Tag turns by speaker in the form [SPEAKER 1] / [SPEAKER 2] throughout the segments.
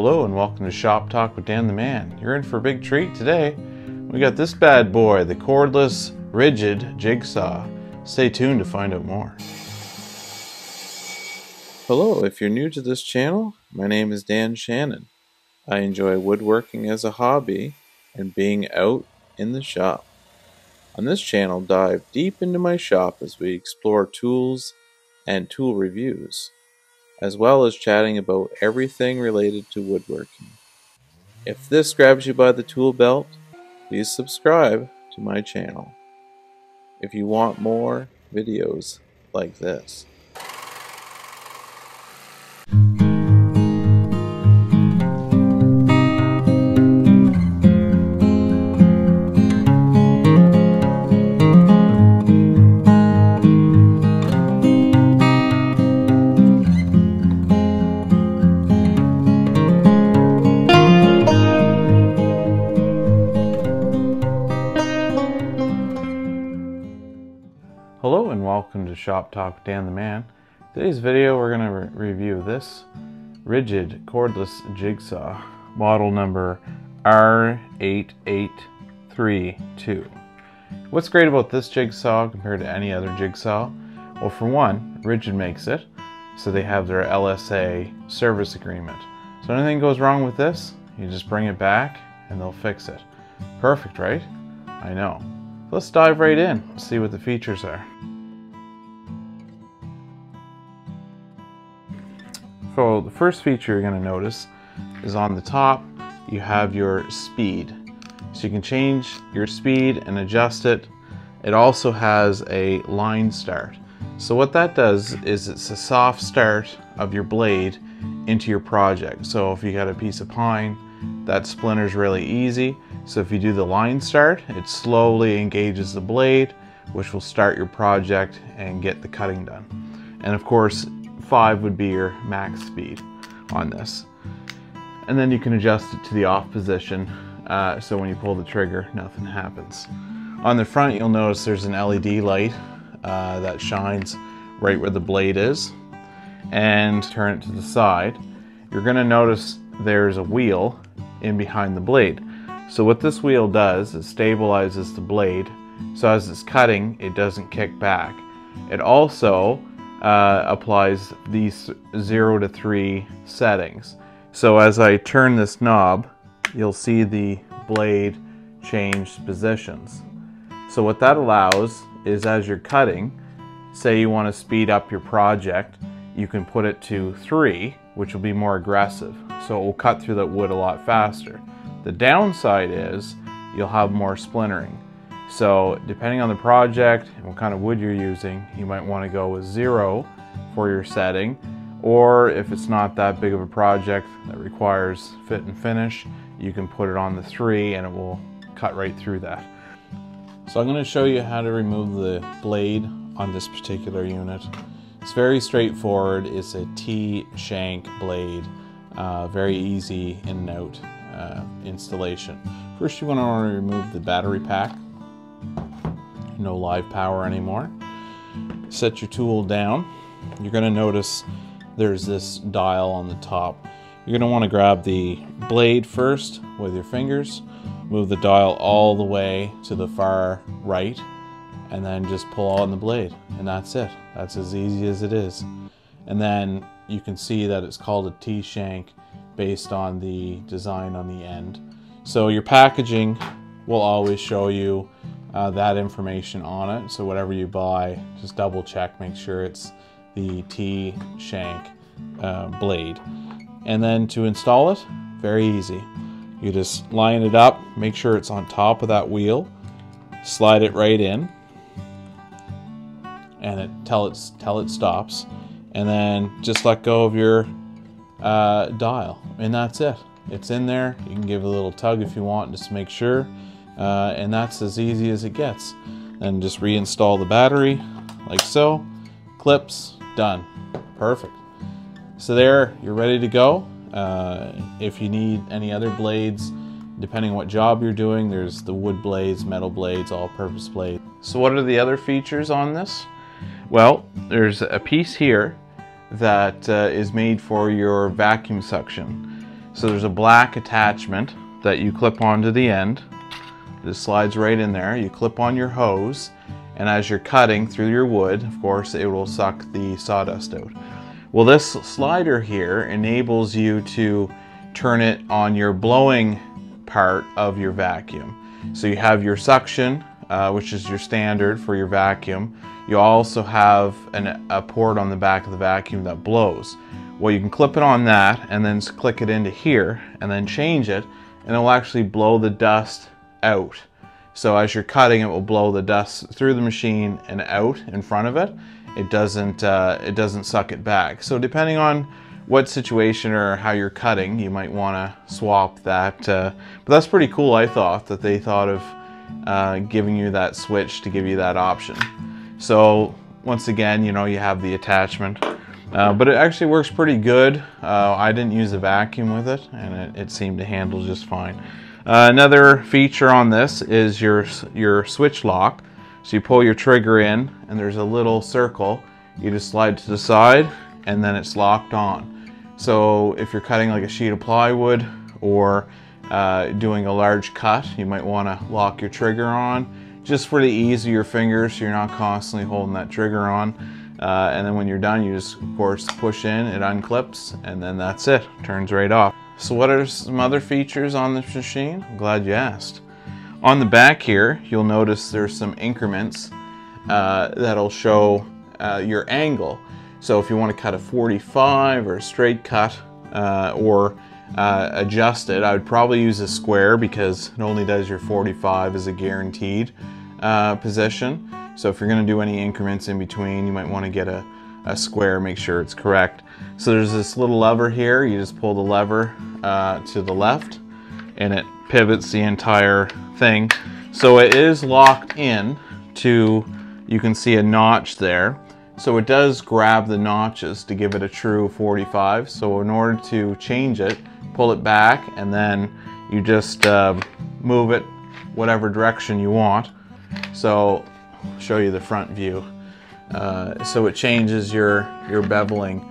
[SPEAKER 1] Hello and welcome to Shop Talk with Dan the Man. You're in for a big treat today. We got this bad boy, the cordless rigid jigsaw. Stay tuned to find out more. Hello, if you're new to this channel, my name is Dan Shannon. I enjoy woodworking as a hobby and being out in the shop. On this channel, dive deep into my shop as we explore tools and tool reviews, as well as chatting about everything related to woodworking. If this grabs you by the tool belt, please subscribe to my channel if you want more videos like this. Hello and welcome to Shop Talk with Dan the Man. Today's video we're going to review this rigid cordless jigsaw, model number R8832. What's great about this jigsaw compared to any other jigsaw? Well, for one, Rigid makes it, so they have their LSA service agreement. So anything goes wrong with this, you just bring it back and they'll fix it. Perfect, right? I know. Let's dive right in and see what the features are. So the first feature you're going to notice is on the top you have your speed. So you can change your speed and adjust it. It also has a line start. So what that does is it's a soft start of your blade into your project. So if you got a piece of pine, that splinters really easy. So if you do the line start, it slowly engages the blade, which will start your project and get the cutting done. And of course, 5 would be your max speed on this. And then you can adjust it to the off position, so when you pull the trigger, nothing happens. On the front, you'll notice there's an LED light that shines right where the blade is. And turn it to the side, you're going to notice there's a wheel in behind the blade. So what this wheel does is stabilizes the blade, so as it's cutting, it doesn't kick back. It also applies these 0 to 3 settings. So as I turn this knob, you'll see the blade change positions. So what that allows is as you're cutting, say you want to speed up your project, you can put it to 3, which will be more aggressive. So it will cut through that wood a lot faster. The downside is you'll have more splintering. So depending on the project and what kind of wood you're using, you might want to go with 0 for your setting, or if it's not that big of a project that requires fit and finish, you can put it on the 3 and it will cut right through that. So I'm going to show you how to remove the blade on this particular unit. It's very straightforward. It's a T-shank blade, very easy in and out installation. First, you want to remove the battery pack. No live power anymore. Set your tool down. You're going to notice there's this dial on the top. You're going to want to grab the blade first with your fingers, move the dial all the way to the far right, and then just pull on the blade, and that's it. That's as easy as it is. And then you can see that it's called a T-shank based on the design on the end. So your packaging will always show you that information on it. So whatever you buy, just double check, make sure it's the T-shank blade. And then to install it, very easy. You just line it up, make sure it's on top of that wheel, slide it right in, and till it stops, and then just let go of your dial, and that's it. It's in there. You can give it a little tug if you want, just to make sure, and that's as easy as it gets. And just reinstall the battery like so. Clips, done. Perfect. So there, you're ready to go. If you need any other blades, depending on what job you're doing, there's the wood blades, metal blades, all-purpose blades. So what are the other features on this? Well, there's a piece here that is made for your vacuum suction. So there's a black attachment that you clip onto the end. This slides right in there. You clip on your hose, and as you're cutting through your wood, of course, it will suck the sawdust out. Well, this slider here enables you to turn it on your blowing part of your vacuum. So you have your suction, which is your standard for your vacuum. You also have a port on the back of the vacuum that blows. Well, you can clip it on that and then click it into here and then change it, and it will actually blow the dust out. So as you're cutting, it will blow the dust through the machine and out in front of it. It doesn't suck it back. So depending on what situation or how you're cutting, you might want to swap that. But that's pretty cool, I thought, that they thought of giving you that switch to give you that option. So once again, you know, you have the attachment, but it actually works pretty good. I didn't use a vacuum with it, and it seemed to handle just fine. Another feature on this is your switch lock. So you pull your trigger in, and there's a little circle. You just slide to the side, and then it's locked on. So if you're cutting like a sheet of plywood or doing a large cut, you might want to lock your trigger on, just for the ease of your fingers, so you're not constantly holding that trigger on. And then when you're done, you just, of course, push in, it unclips, and then that's it. Turns right off. So what are some other features on this machine? I'm glad you asked. On the back here, you'll notice there's some increments that'll show your angle. So if you want to cut a 45 or a straight cut or adjust it, I would probably use a square because it only does your 45 as a guaranteed position. So if you're going to do any increments in between, you might want to get a square, make sure it's correct. So there's this little lever here. You just pull the lever to the left, and it pivots the entire thing. So it is locked in to, you can see a notch there. So it does grab the notches to give it a true 45. So in order to change it, pull it back, and then you just move it whatever direction you want. So I'll show you the front view. So it changes your beveling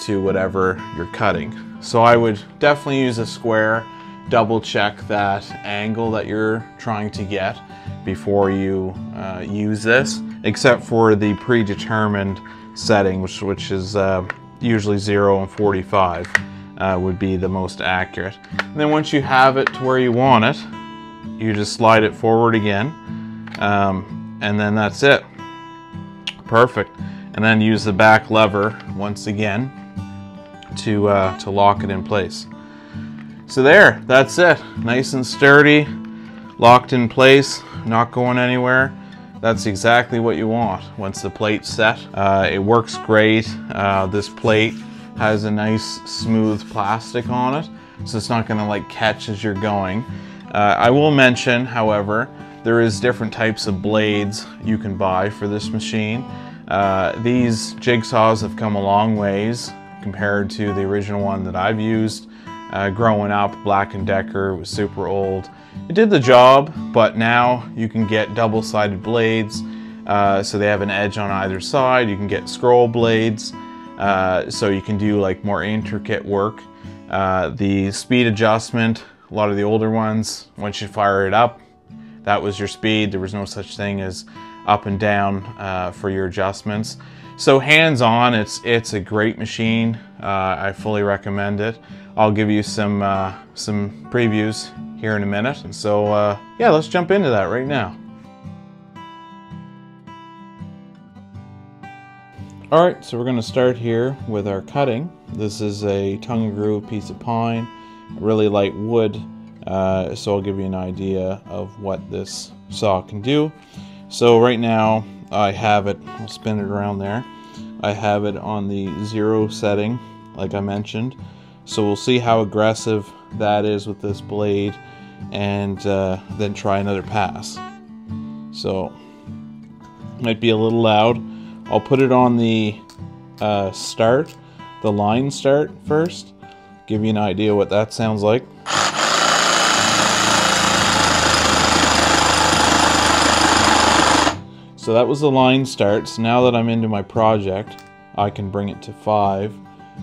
[SPEAKER 1] to whatever you're cutting. So I would definitely use a square. Double check that angle that you're trying to get before you use this, except for the predetermined setting, which is usually 0 and 45 would be the most accurate. And then once you have it to where you want it, you just slide it forward again, and then that's it. Perfect. And then use the back lever once again to lock it in place. So there, that's it. Nice and sturdy, locked in place, not going anywhere. That's exactly what you want once the plate's set. It works great. This plate has a nice smooth plastic on it, so it's not gonna like catch as you're going. I will mention, however, there is different types of blades you can buy for this machine. These jigsaws have come a long ways compared to the original one that I've used. Growing up, Black & Decker was super old. It did the job, but now you can get double-sided blades, so they have an edge on either side. You can get scroll blades, so you can do like more intricate work. The speed adjustment, a lot of the older ones, once you fire it up, that was your speed. There was no such thing as up and down for your adjustments. So hands-on, it's a great machine. I fully recommend it. I'll give you some previews here in a minute. And so yeah, let's jump into that right now. All right, so we're going to start here with our cutting. This is a tongue and groove piece of pine, really light wood. So I'll give you an idea of what this saw can do. So right now I have it, I'll spin it around there. I have it on the 0 setting, like I mentioned. So we'll see how aggressive that is with this blade, and then try another pass. So might be a little loud. I'll put it on the start, the line start first. Give you an idea what that sounds like. So that was the line start. So now that I'm into my project, I can bring it to 5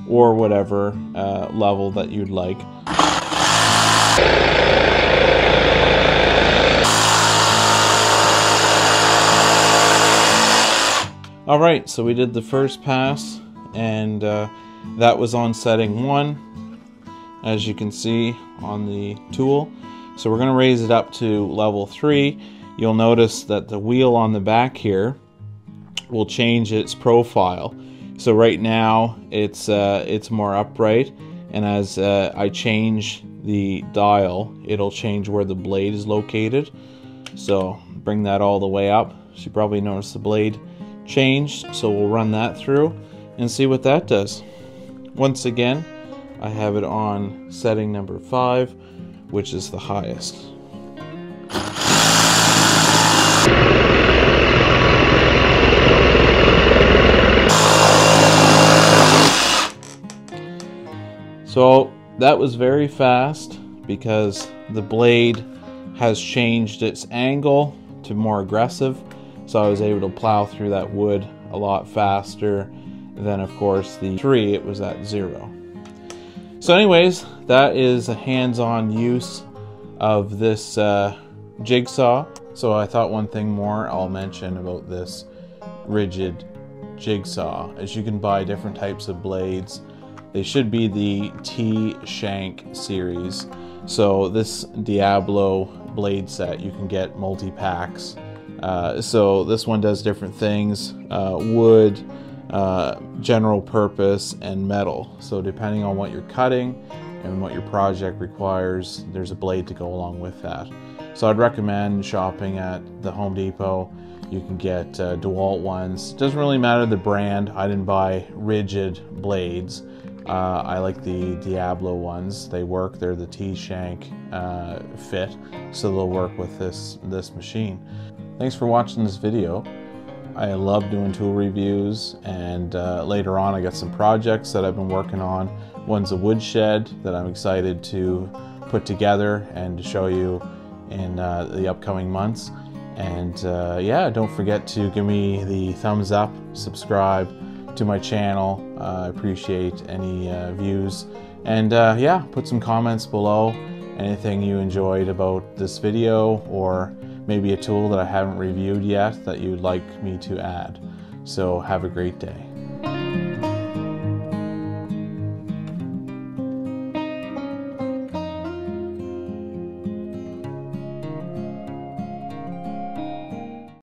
[SPEAKER 1] or whatever level that you'd like. All right, so we did the first pass, and that was on setting 1, as you can see on the tool. So we're going to raise it up to level 3. You'll notice that the wheel on the back here will change its profile. So right now it's more upright, and as I change the dial, it'll change where the blade is located. So bring that all the way up. So you probably noticed the blade changed, so we'll run that through and see what that does. Once again, I have it on setting number 5, which is the highest. So that was very fast because the blade has changed its angle to more aggressive. So I was able to plow through that wood a lot faster than, of course, the 3, it was at 0. So anyways, that is a hands-on use of this jigsaw. So I thought one thing more I'll mention about this Ridgid jigsaw is you can buy different types of blades. They should be the T-Shank series. So this Diablo blade set, you can get multi-packs. So this one does different things, wood, general purpose, and metal. So depending on what you're cutting and what your project requires, there's a blade to go along with that. So I'd recommend shopping at the Home Depot. You can get DeWalt ones. Doesn't really matter the brand. I didn't buy Ridgid blades. I like the Diablo ones. They work. They're the T-Shank fit, so they'll work with this machine. Thanks for watching this video. I love doing tool reviews, and later on I got some projects that I've been working on. One's a woodshed that I'm excited to put together and to show you in the upcoming months. And yeah, don't forget to give me the thumbs up, subscribe to my channel. I appreciate any views, and yeah, put some comments below, anything you enjoyed about this video, or maybe a tool that I haven't reviewed yet that you'd like me to add. So have a great day.